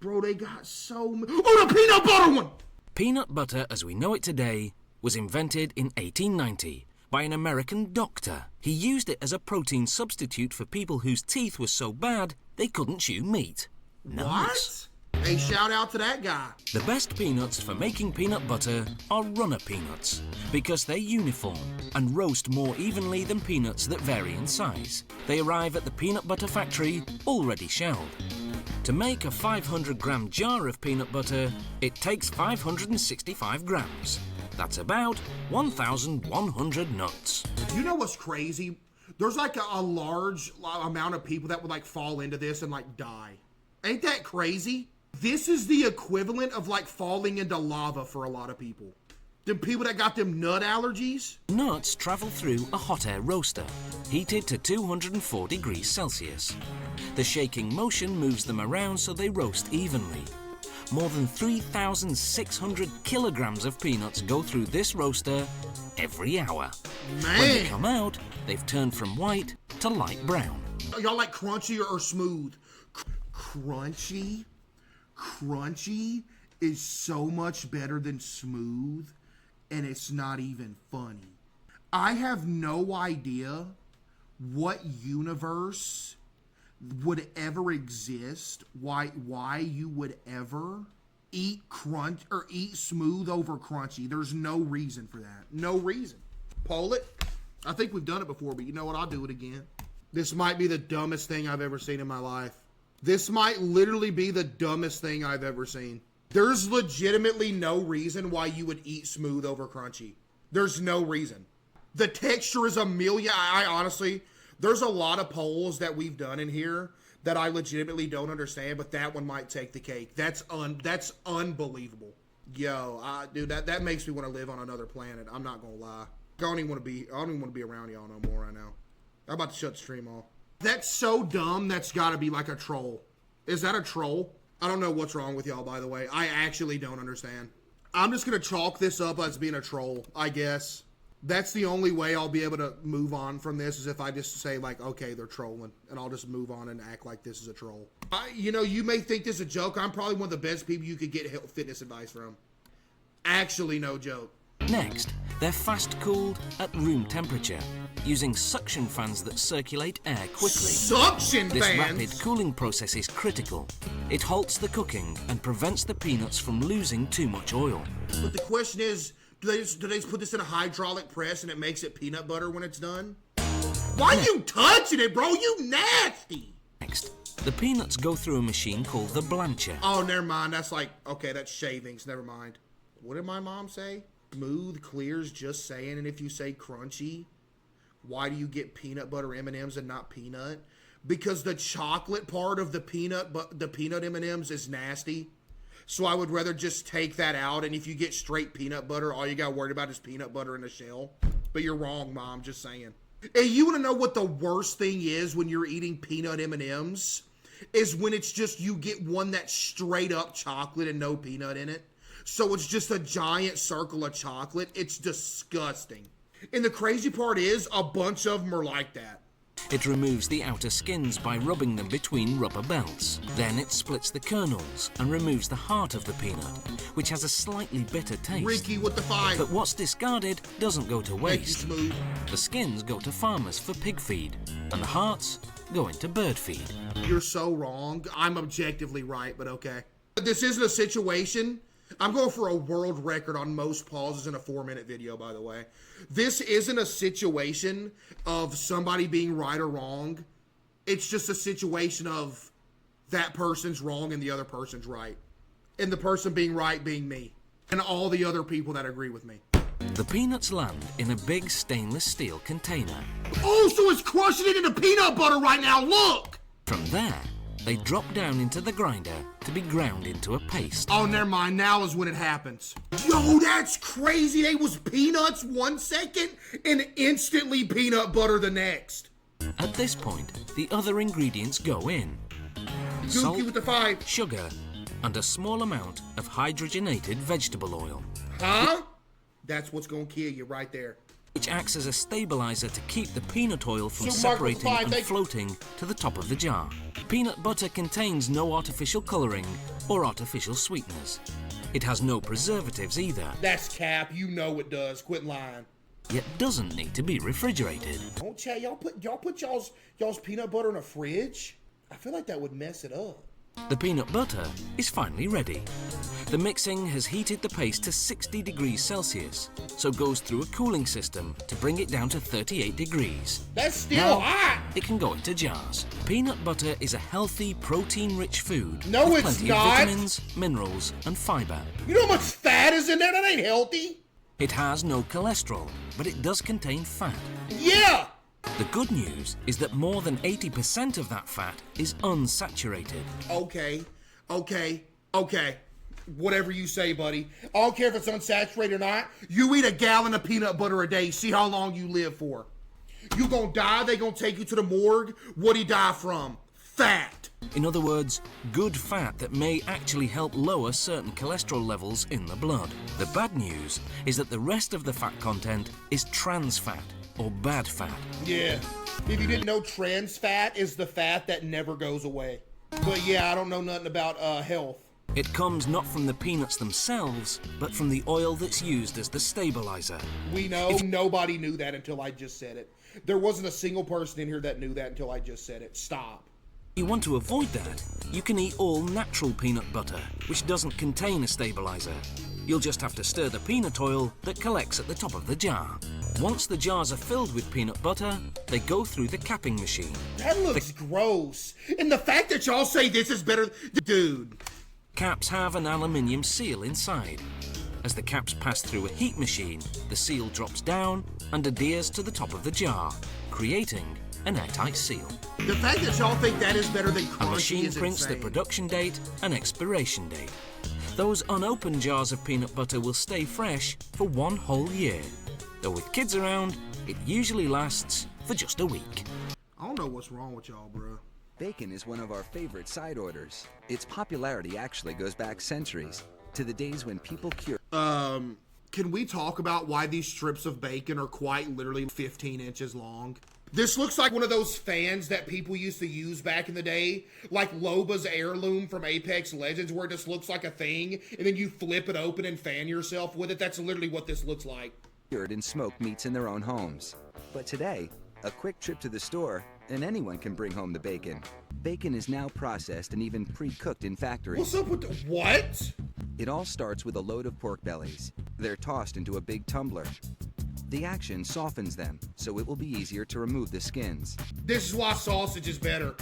Bro, they got so many. Oh, the peanut butter one! Peanut butter as we know it today was invented in 1890 by an American doctor. He used it as a protein substitute for people whose teeth were so bad they couldn't chew meat. Nice. What? Hey, shout out to that guy. The best peanuts for making peanut butter are runner peanuts because they're uniform and roast more evenly than peanuts that vary in size. They arrive at the peanut butter factory already shelled. To make a 500-gram jar of peanut butter, it takes 565 grams. That's about 1,100 nuts. You know what's crazy? There's like a large amount of people that would like fall into this and like die. Ain't that crazy? This is the equivalent of like falling into lava for a lot of people. Them people that got them nut allergies. Nuts travel through a hot air roaster, heated to 204 degrees Celsius. The shaking motion moves them around so they roast evenly. More than 3,600 kilograms of peanuts go through this roaster every hour. Man. When they come out, they've turned from white to light brown. Y'all like crunchy or smooth? Crunchy? Crunchy is so much better than smooth, and it's not even funny. I have no idea what universe would ever exist, why you would ever eat crunch or eat smooth over crunchy. There's no reason for that. No reason. Poll it. I think we've done it before, but you know what? I'll do it again. This might be the dumbest thing I've ever seen in my life. This might literally be the dumbest thing I've ever seen. There's legitimately no reason why you would eat smooth over crunchy. There's no reason. The texture is a million. I honestly, there's a lot of polls that we've done in here that I legitimately don't understand, but that one might take the cake. That's unbelievable. Yo, dude, that makes me want to live on another planet. I'm not gonna lie. I don't even want to be around y'all no more right now. I'm about to shut the stream off. That's so dumb. That's got to be like a troll. Is that a troll? I don't know what's wrong with y'all, by the way. I actually don't understand. I'm just gonna chalk this up as being a troll, I guess. That's the only way I'll be able to move on from this, is if I just say like, okay, they're trolling, and I'll just move on and act like this is a troll. You know, you may think this is a joke. I'm probably one of the best people you could get fitness advice from. Actually, no joke. Next, they're fast-cooled at room temperature, using suction fans that circulate air quickly. Suction fans? This rapid cooling process is critical. It halts the cooking and prevents the peanuts from losing too much oil. But the question is, do they just put this in a hydraulic press and it makes it peanut butter when it's done? Why are you touching it, bro? You nasty! Next, the peanuts go through a machine called the blancher. Oh, never mind. That's like, okay, that's shavings. Never mind. What did my mom say? Smooth clears just saying, and if you say crunchy, why do you get peanut butter M&Ms and not peanut? Because the chocolate part of the peanut M&Ms is nasty. So I would rather just take that out, and if you get straight peanut butter, all you got worried about is peanut butter in a shell. But you're wrong, Mom, just saying. And you want to know what the worst thing is when you're eating peanut M&Ms? Is when it's just you get one that's straight up chocolate and no peanut in it. So it's just a giant circle of chocolate. It's disgusting. And the crazy part is, a bunch of them are like that. It removes the outer skins by rubbing them between rubber belts. Then it splits the kernels and removes the heart of the peanut, which has a slightly bitter taste. Ricky with the 5. But what's discarded doesn't go to waste. Thank you, Smooth. The skins go to farmers for pig feed, and the hearts go into bird feed. You're so wrong. I'm objectively right, but okay. This isn't a situation. I'm going for a world record on most pauses in a 4-minute video, by the way. This isn't a situation of somebody being right or wrong. It's just a situation of that person's wrong and the other person's right. And the person being right being me. And all the other people that agree with me. The peanuts land in a big stainless steel container. Oh, so it's crushing it into peanut butter right now, look! From there, they drop down into the grinder to be ground into a paste. Oh, never mind. Now is when it happens. Yo, that's crazy. They was peanuts 1 second and instantly peanut butter the next. At this point, the other ingredients go in. Salt, Dookie with the 5. sugar, and a small amount of hydrogenated vegetable oil. Huh? That's what's gonna kill you right there. which acts as a stabilizer to keep the peanut oil from Supermarket separating supply, and thank- floating to the top of the jar. Peanut butter contains no artificial colouring or artificial sweeteners. It has no preservatives either, That's cap. You know it does. Quit lying. yet doesn't need to be refrigerated. Don't Chad, y'all put y'all's peanut butter in a fridge? I feel like that would mess it up. The peanut butter is finally ready. The mixing has heated the paste to 60 degrees Celsius, so goes through a cooling system to bring it down to 38 degrees. That's still Now, hot. it can go into jars. Peanut butter is a healthy, protein-rich food No, with it's plenty not. of vitamins, minerals, and fiber. You know how much fat is in there? That ain't healthy. It has no cholesterol, but it does contain fat. Yeah. The good news is that more than 80% of that fat is unsaturated. Okay. Whatever you say, buddy. I don't care if it's unsaturated or not. You eat a gallon of peanut butter a day. See how long you live for. You gonna die, they gonna take you to the morgue. What'd he die from? Fat. In other words, good fat that may actually help lower certain cholesterol levels in the blood. The bad news is that the rest of the fat content is trans fat, or bad fat. Yeah. If you didn't know, trans fat is the fat that never goes away. But yeah, I don't know nothing about health. It comes not from the peanuts themselves, but from the oil that's used as the stabilizer. We know nobody knew that until I just said it. There wasn't a single person in here that knew that until I just said it. Stop. If you want to avoid that, you can eat all natural peanut butter, which doesn't contain a stabilizer. You'll just have to stir the peanut oil that collects at the top of the jar. Once the jars are filled with peanut butter, they go through the capping machine. That looks gross. And the fact that y'all say this is better, dude. Caps have an aluminium seal inside. As the caps pass through a heat machine, the seal drops down and adheres to the top of the jar, creating an airtight seal. The fact that y'all think that is better than A crunchy machine is prints insane. the production date and expiration date. Those unopened jars of peanut butter will stay fresh for one whole year. Though with kids around, it usually lasts for just a week. I don't know what's wrong with y'all, bro. Bacon is one of our favorite side orders. Its popularity actually goes back centuries, to the days when people cured. Can we talk about why these strips of bacon are quite literally 15 inches long? This looks like one of those fans that people used to use back in the day, like Loba's heirloom from Apex Legends, where it just looks like a thing, and then you flip it open and fan yourself with it. That's literally what this looks like. And smoked meats in their own homes. But today, a quick trip to the store, and anyone can bring home the bacon. Bacon is now processed and even pre-cooked in factories. What's up with the... What? It all starts with a load of pork bellies. They're tossed into a big tumbler. The action softens them, so it will be easier to remove the skins. This is why sausage is better.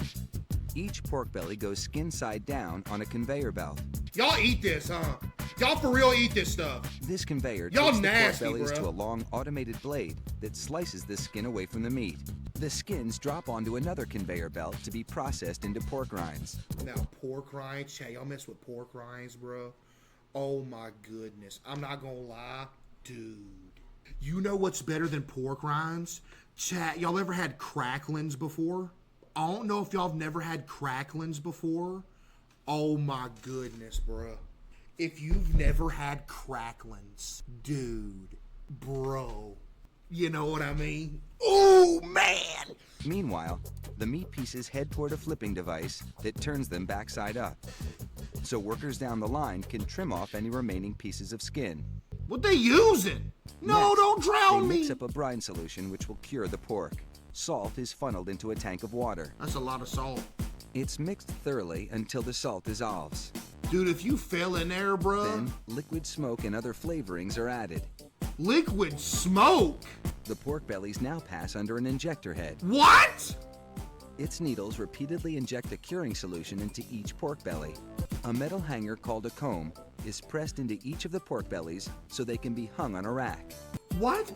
Each pork belly goes skin side down on a conveyor belt. Y'all eat this, huh? Y'all for real eat this stuff. This conveyor Y'all takes nasty, the pork bellies bruh. to a long automated blade that slices the skin away from the meat. The skins drop onto another conveyor belt to be processed into pork rinds. Now, pork rinds, chat, y'all mess with pork rinds, bro. Oh my goodness. I'm not gonna lie. Dude. You know what's better than pork rinds? Chat, y'all ever had cracklings before? I don't know if y'all have never had cracklings before. Oh my goodness, bro. If you've never had cracklings, dude, bro, you know what I mean? Oh man! Meanwhile, the meat pieces head toward a flipping device that turns them backside up. So workers down the line can trim off any remaining pieces of skin. What they using? No, Next, don't drown they me! mix up a brine solution which will cure the pork. Salt is funneled into a tank of water. That's a lot of salt. It's mixed thoroughly until the salt dissolves. Dude, if you fell in there, bro. Then, liquid smoke and other flavorings are added. Liquid smoke? The pork bellies now pass under an injector head. What? Its needles repeatedly inject a curing solution into each pork belly. A metal hanger called a comb is pressed into each of the pork bellies so they can be hung on a rack. What?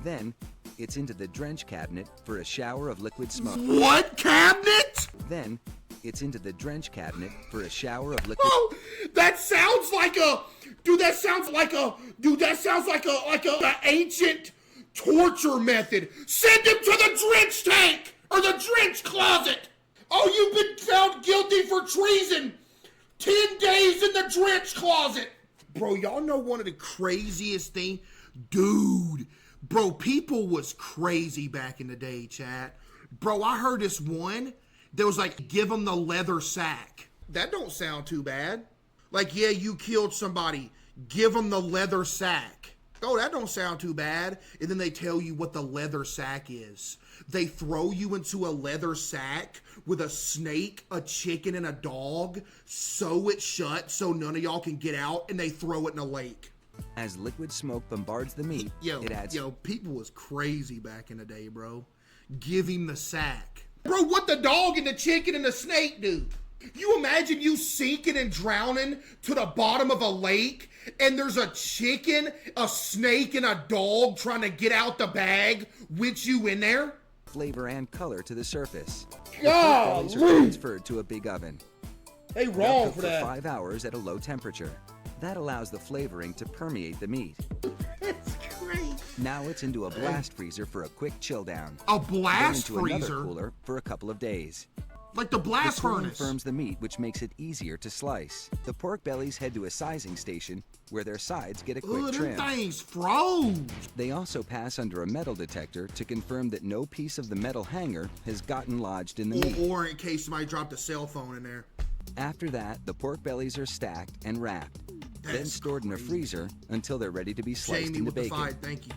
Then, it's into the drench cabinet for a shower of liquid smoke. What cabinet? Then, it's into the drench cabinet for a shower of liquid. Oh, that sounds like a, dude. That sounds like a ancient torture method. Send him to the drench tank or the drench closet. Oh, you've been found guilty for treason. 10 days in the drench closet. Bro, y'all know one of the craziest things, dude. Bro, people was crazy back in the day, chat. Bro, I heard this one that was like, give them the leather sack. That don't sound too bad. Like, yeah, you killed somebody. Give them the leather sack. Oh, that don't sound too bad. And then they tell you what the leather sack is. They throw you into a leather sack with a snake, a chicken, and a dog, sew it shut so none of y'all can get out, and they throw it in a lake. As liquid smoke bombards the meat, it adds... People was crazy back in the day, bro. Give him the sack. Bro, what the dog and the chicken and the snake do? You imagine you sinking and drowning to the bottom of a lake, and there's a chicken, a snake, and a dog trying to get out the bag with you in there? Flavor and color to the surface. God, The are transferred to a big oven. They wrong for for that. 5 hours at a low temperature. That allows the flavoring to permeate the meat. That's great. Now it's into a blast freezer for a quick chill down. A blast then into freezer? another cooler for a couple of days. Like the blast The cooling furnace. firms the meat, which makes it easier to slice. The pork bellies head to a sizing station where their sides get a quick Ooh, them trim. things froze. They also pass under a metal detector to confirm that no piece of the metal hanger has gotten lodged in the meat. Or in case somebody dropped a cell phone in there. After that, the pork bellies are stacked and wrapped, then That's stored in a freezer until they're ready to be sliced Jamie into with the bacon. fight, thank you.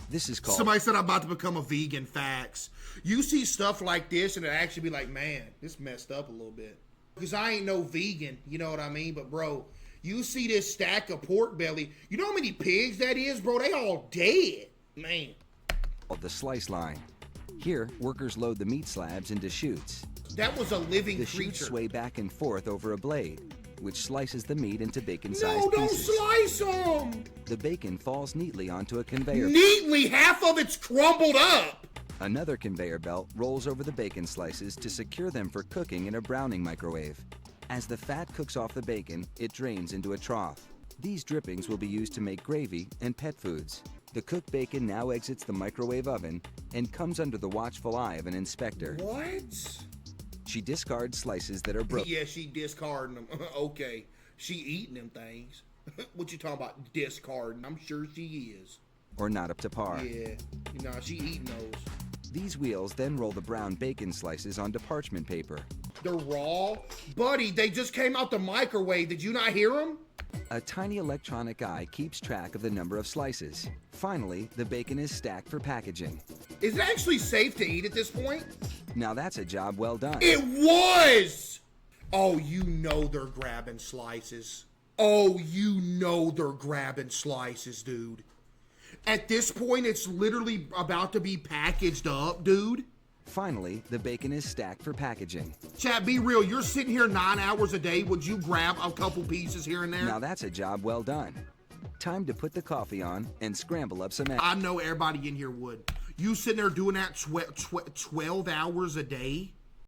This is called... Somebody said I'm about to become a vegan, facts. You see stuff like this and it actually be like, man, this messed up a little bit. Because I ain't no vegan, you know what I mean? But bro, you see this stack of pork belly, you know how many pigs that is, bro? They all dead, man. The slice line. Here, workers load the meat slabs into chutes. That was a living The creature. chutes sway back and forth over a blade, which slices the meat into bacon-sized No, don't pieces. slice them. The bacon falls neatly onto a conveyor. Neatly, half of it's crumbled up. Another conveyor belt rolls over the bacon slices to secure them for cooking in a browning microwave. As the fat cooks off the bacon, it drains into a trough. These drippings will be used to make gravy and pet foods. The cooked bacon now exits the microwave oven and comes under the watchful eye of an inspector. What? She discards slices that are broken. Yeah, she discarding them. Okay. She eating them things. What you talking about discarding? I'm sure she is. Or not up to par. Yeah. You know, she eating those. These wheels then roll the brown bacon slices onto parchment paper. They're raw. Buddy, they just came out the microwave. Did you not hear them? A tiny electronic eye keeps track of the number of slices. Finally, the bacon is stacked for packaging. Is it actually safe to eat at this point? Now that's a job well done. It was! Oh, you know they're grabbing slices. Oh, you know they're grabbing slices, dude. At this point, it's literally about to be packaged up, dude. Finally, the bacon is stacked for packaging. Chat, be real. You're sitting here 9 hours a day. Would you grab a couple pieces here and there? Now that's a job well done. Time to put the coffee on and scramble up some eggs. I know everybody in here would. You sitting there doing that 12 hours a day?